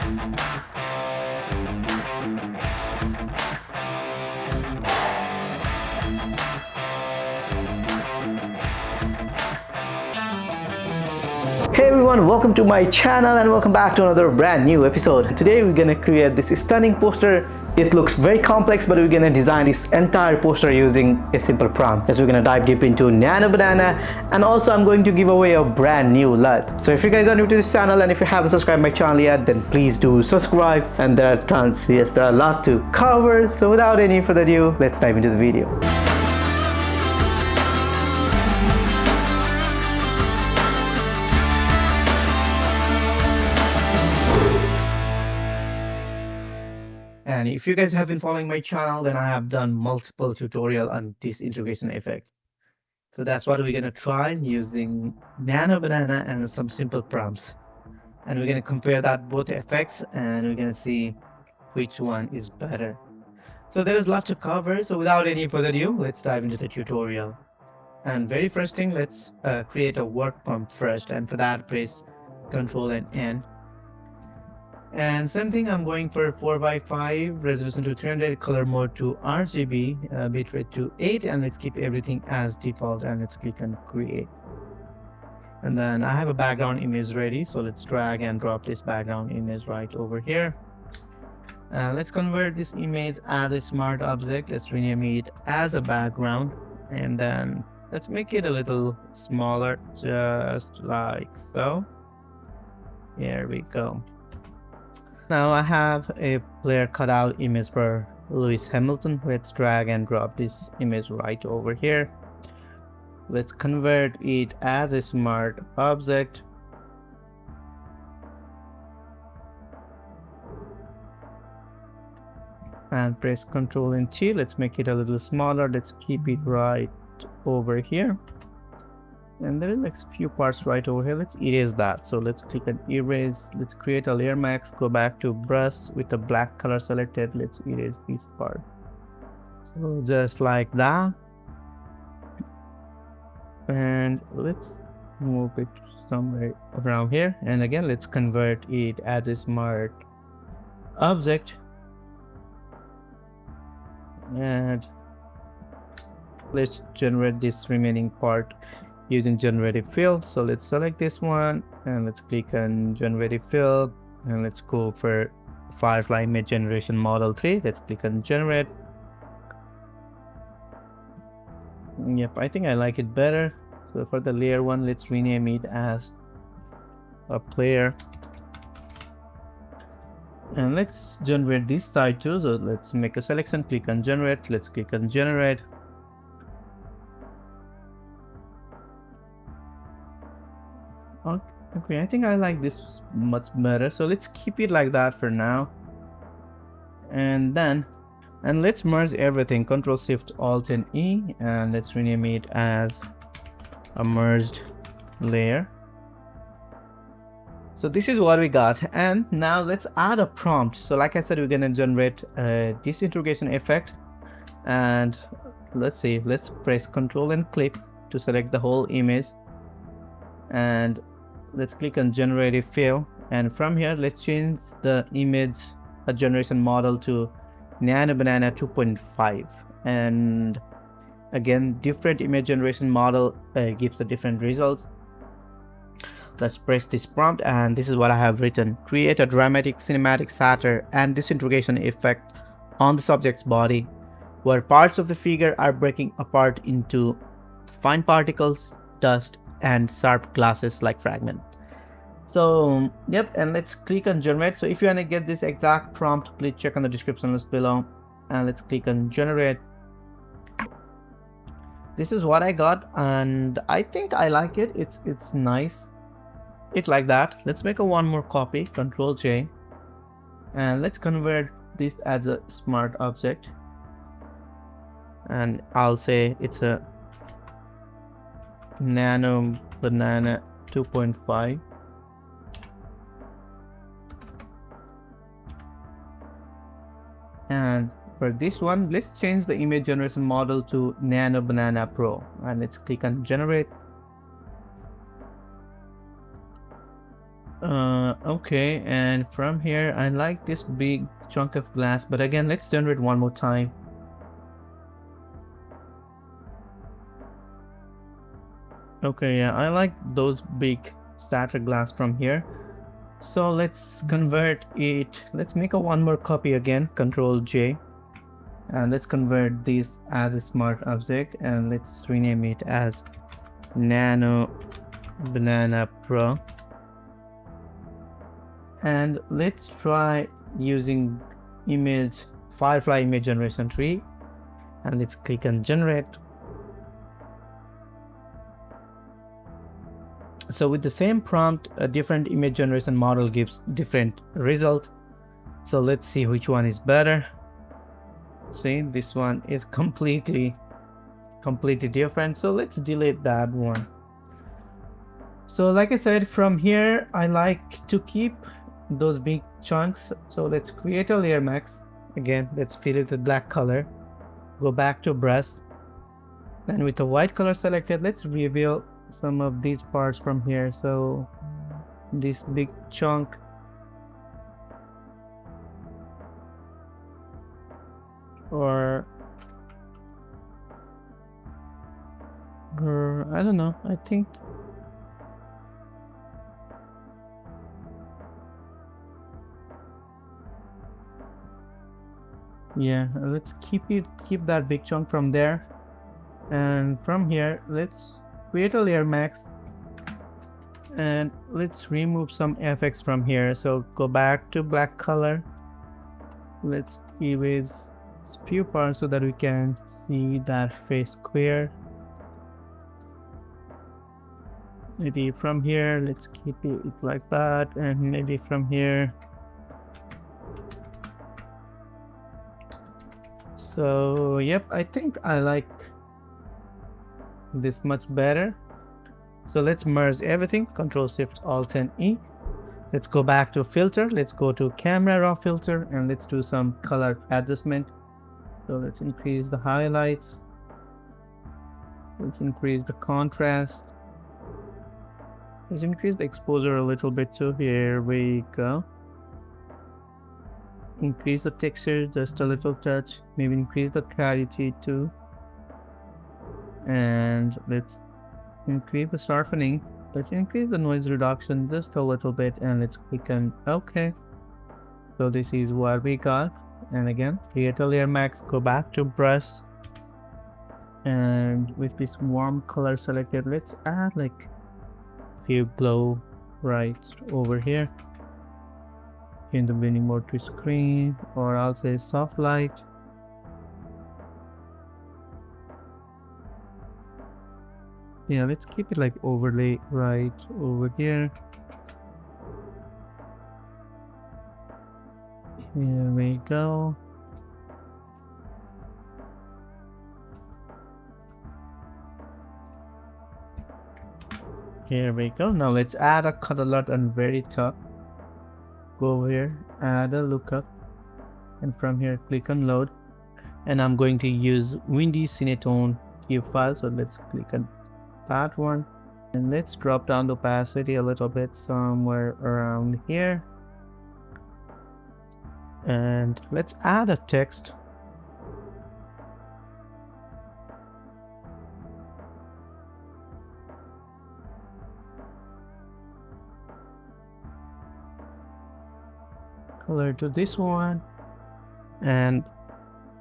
Hey everyone, welcome to my channel and welcome back to another brand new episode. Today we're gonna create this stunning poster. It looks very complex, but we're gonna design this entire poster using a simple prompt. As we're gonna dive deep into Nano Banana, and also I'm going to give away a brand new LUT. So if you guys are new to this channel and if you haven't subscribed my channel yet, then please do subscribe. And there are tons, yes, there are a lot to cover. So without any further ado, let's dive into the video. And if you guys have been following my channel, then I have done multiple tutorial on this integration effect. So that's what we're gonna try using Nano Banana and some simple prompts. And we're gonna compare that both effects and we're gonna see which one is better. So there is a lot to cover. So without any further ado, let's dive into the tutorial. And very first thing, let's create a work prompt first. And for that, press Control and N. And same thing, I'm going for 4:5, resolution to 300, color mode to RGB, bitrate to 8, and let's keep everything as default and let's click on create. And then I have a background image ready, so let's drag and drop this background image right over here. Let's convert this image as a smart object. Let's rename it as a background, and then let's make it a little smaller, just like so. Here we go. Now I have a player cutout image for Lewis Hamilton. Let's drag and drop this image right over here. Let's convert it as a smart object. And press Ctrl and T. Let's make it a little smaller. Let's keep it right over here. And there is like a few parts right over here. Let's erase that. So let's click on erase. Let's create a layer mask. Go back to brush with the black color selected. Let's erase this part. So just like that. And let's move it somewhere around here. And again, let's convert it as a smart object. And let's generate this remaining part using generative fill. So let's select this one and let's click on generative fill and let's go for Firefly image generation model 3. Let's click on generate. Yep, I think I like it better. So for the layer one, let's rename it as a player. And let's generate this side too. So let's make a selection, click on generate. Let's click on generate. Okay, I think I like this much better. So let's keep it like that for now. And let's merge everything. Control Shift Alt and E, and let's rename it as a merged layer. So this is what we got. And now let's add a prompt. So like I said, we're gonna generate this integration effect. And let's see, let's press Control and click to select the whole image. And let's click on generative fill, and from here let's change the image generation model to Nano Banana 2.5. and again, different image generation model gives the different results. Let's press this prompt, and this is what I have written: create a dramatic cinematic shatter and disintegration effect on the subject's body where parts of the figure are breaking apart into fine particles, dust, and sharp glasses like fragment. So yep, and let's click on generate. So if you want to get this exact prompt, please check on the description list below, and let's click on generate. This is what I got, and I think I like it. It's nice. It's like that. Let's make a one more copy, Control J, and let's convert this as a smart object, and I'll say it's a Nano Banana 2.5. And for this one, let's change the image generation model to Nano Banana Pro, and let's click on generate. Okay, and from here, I like this big chunk of glass, but again, let's generate one more time. Okay, yeah, I like those big static glass from here. So let's convert it. Let's make a one more copy again, Control J. And let's convert this as a smart object and let's rename it as Nano Banana Pro. And let's try using Firefly image generation tree, and let's click on generate. So with the same prompt, a different image generation model gives different result. So let's see which one is better. See, this one is completely different. So let's delete that one. So like I said, from here, I like to keep those big chunks. So let's create a layer mask. Again, let's fill it with black color. Go back to brush. And with the white color selected, let's reveal some of these parts from here. So this big chunk, or I don't know, I think yeah, let's keep that big chunk from there. And from here, let's create a layer mask and let's remove some effects from here. So go back to black color. Let's erase few parts so that we can see that face clear. Maybe from here, let's keep it like that, and maybe from here. So yep, I think I like this much better. So let's merge everything, Control Shift Alt and E. Let's go back to filter, let's go to camera raw filter, and let's do some color adjustment. So let's increase the highlights, let's increase the contrast, let's increase the exposure a little bit too. Here we go. Increase the texture just a little touch, maybe increase the clarity too, and let's increase the sharpening. Let's increase the noise reduction just a little bit, and let's click on OK. So this is what we got. And again, create a layer mask, go back to brush, and with this warm color selected, let's add like a few glow right over here in the blending mode to screen, or I'll say soft light. Yeah, let's keep it like overlay right over here. Here we go. Here we go. Now let's add a color alert on very top. Go over here, add a lookup, and from here click on load. And I'm going to use Windy Cinetone cube file. So let's click on that one. And let's drop down the opacity a little bit, somewhere around here. And let's add a text. Color to this one. And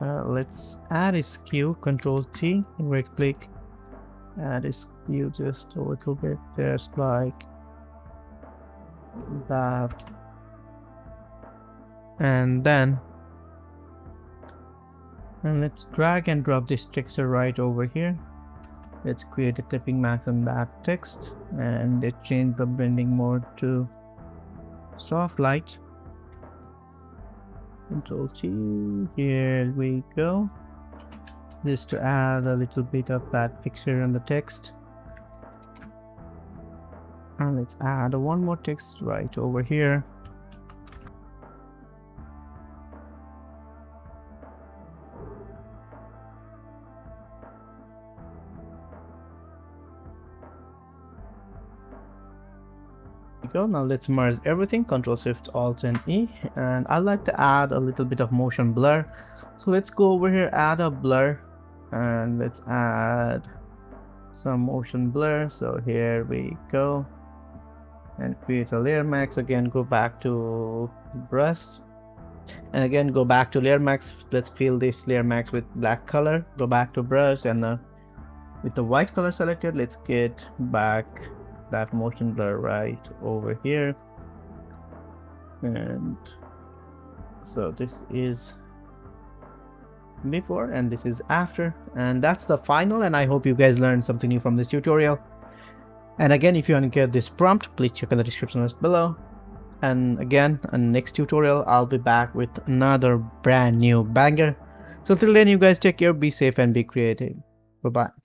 let's add a skew, Control T, and right click. Add a skew just a little bit, just like that. And then let's drag and drop this texture right over here. Let's create a clipping mask on that text, and let's change the blending mode to soft light. Control T, here we go. Just to add a little bit of that picture on the text. And let's add one more text right over here. go. Now let's merge everything. Control Shift Alt and E. And I like to add a little bit of motion blur. So let's go over here, add a blur, and let's add some motion blur. So here we go, and create a layer max. Again, go back to brush, and again go back to layer max. Let's fill this layer max with black color. Go back to brush, and with the white color selected, let's get back that motion blur right over here. And so this is before and this is after, and that's the final. And I hope you guys learned something new from this tutorial. And again, if you want to get this prompt, please check in the description box below. And again, on the next tutorial, I'll be back with another brand new banger. So till then, you guys take care, be safe, and be creative. Bye bye.